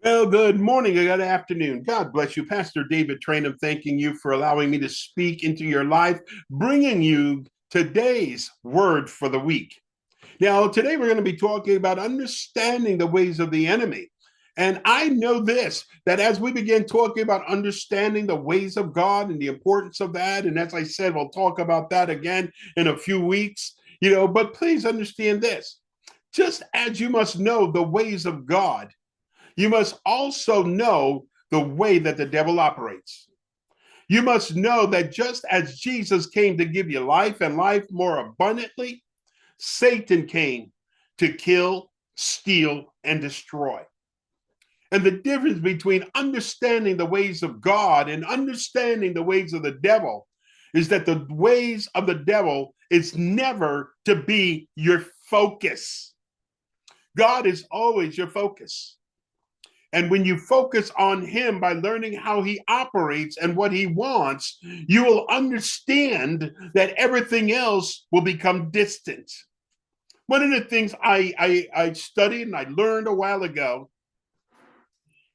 Well, good morning or good afternoon. God bless you. Pastor David Trainum, thanking you for allowing me to speak into your life, bringing you today's word for the week. Now, today we're going to be talking about understanding the ways of the enemy. And I know this, that as we begin talking about understanding the ways of God and the importance of that, and as I said, we'll talk about that again in a few weeks, but please understand this. Just as you must know the ways of God, you must also know the way that the devil operates. You must know that just as Jesus came to give you life and life more abundantly, Satan came to kill, steal, and destroy. And the difference between understanding the ways of God and understanding the ways of the devil is that the ways of the devil is never to be your focus. God is always your focus. And when you focus on him by learning how he operates and what he wants, you will understand that everything else will become distant. One of the things I studied and I learned a while ago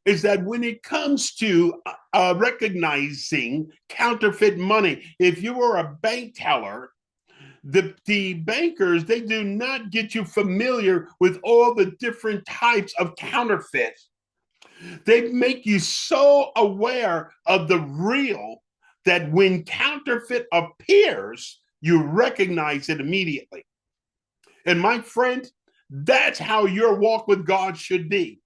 is that when it comes to recognizing counterfeit money, if you are a bank teller, the bankers, they do not get you familiar with all the different types of counterfeit. They make you so aware of the real that when counterfeit appears, you recognize it immediately. And my friend, that's how your walk with God should be.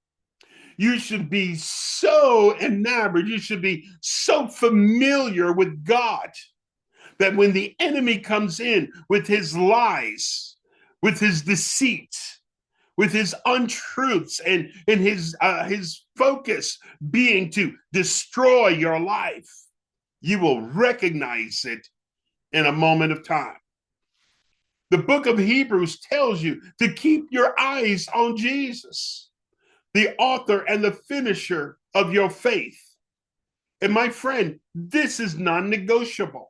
You should be so enamored, you should be so familiar with God that when the enemy comes in with his lies, with his deceit, with his untruths and his focus being to destroy your life, you will recognize it in a moment of time. The book of Hebrews tells you to keep your eyes on Jesus, the author and the finisher of your faith. And my friend, this is non-negotiable.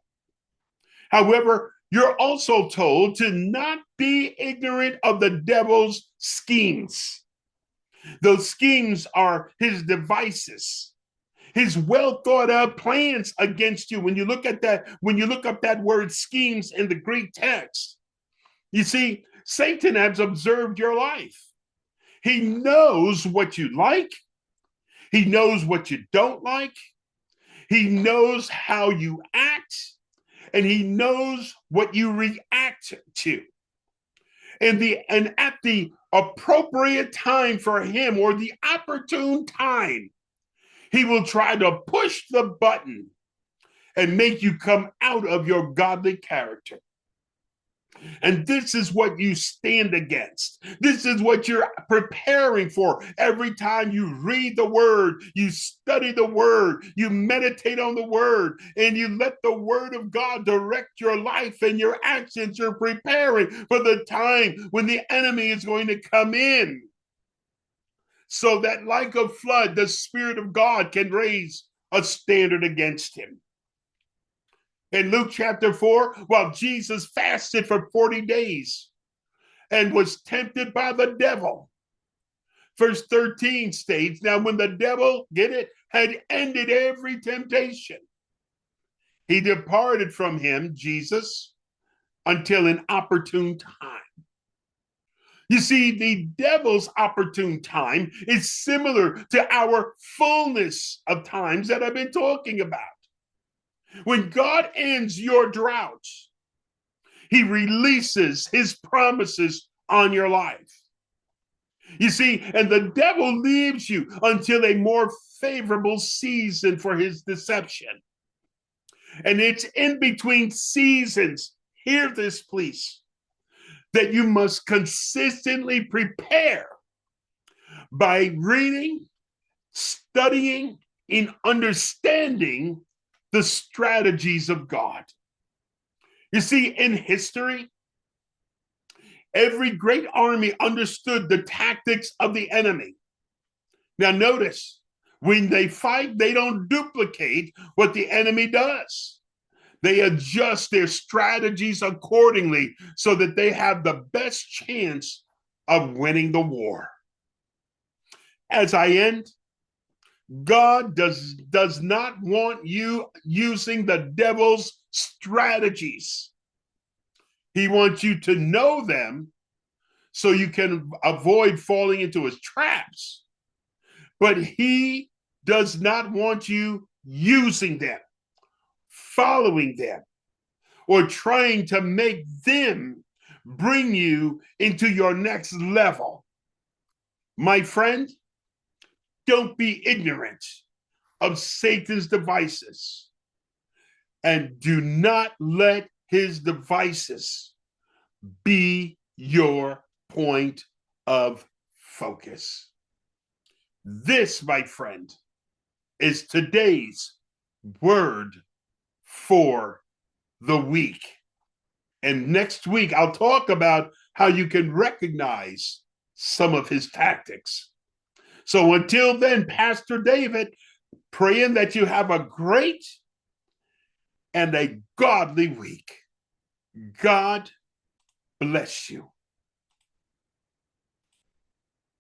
However, you're also told to not be ignorant of the devil's schemes. Those schemes are his devices, his well thought out plans against you. When you look at that, when you look up that word schemes in the Greek text, you see, Satan has observed your life. He knows what you like, he knows what you don't like, he knows how you act, and he knows what you react to. And at the appropriate time for him, or the opportune time, he will try to push the button and make you come out of your godly character. And this is what you stand against. This is what you're preparing for. Every time you read the word, you study the word, you meditate on the word, and you let the word of God direct your life and your actions. You're preparing for the time when the enemy is going to come in. So that, like a flood, the Spirit of God can raise a standard against him. In Luke chapter 4, while Jesus fasted for 40 days and was tempted by the devil, verse 13 states, now when the devil, get it, had ended every temptation, he departed from him, Jesus, until an opportune time. You see, the devil's opportune time is similar to our fullness of times that I've been talking about. When God ends your drought, he releases his promises on your life. You see, and the devil leaves you until a more favorable season for his deception. And it's in between seasons, hear this please, that you must consistently prepare by reading, studying, and understanding the strategies of God. You see, in history, every great army understood the tactics of the enemy. Now, notice, when they fight, they don't duplicate what the enemy does. They adjust their strategies accordingly so that they have the best chance of winning the war. As I end, God does not want you using the devil's strategies. He wants you to know them so you can avoid falling into his traps. But he does not want you using them, following them, or trying to make them bring you into your next level. My friend, don't be ignorant of Satan's devices, and do not let his devices be your point of focus. This, my friend, is today's word for the week. And next week, I'll talk about how you can recognize some of his tactics. So until then, Pastor David, praying that you have a great and a godly week. God bless you.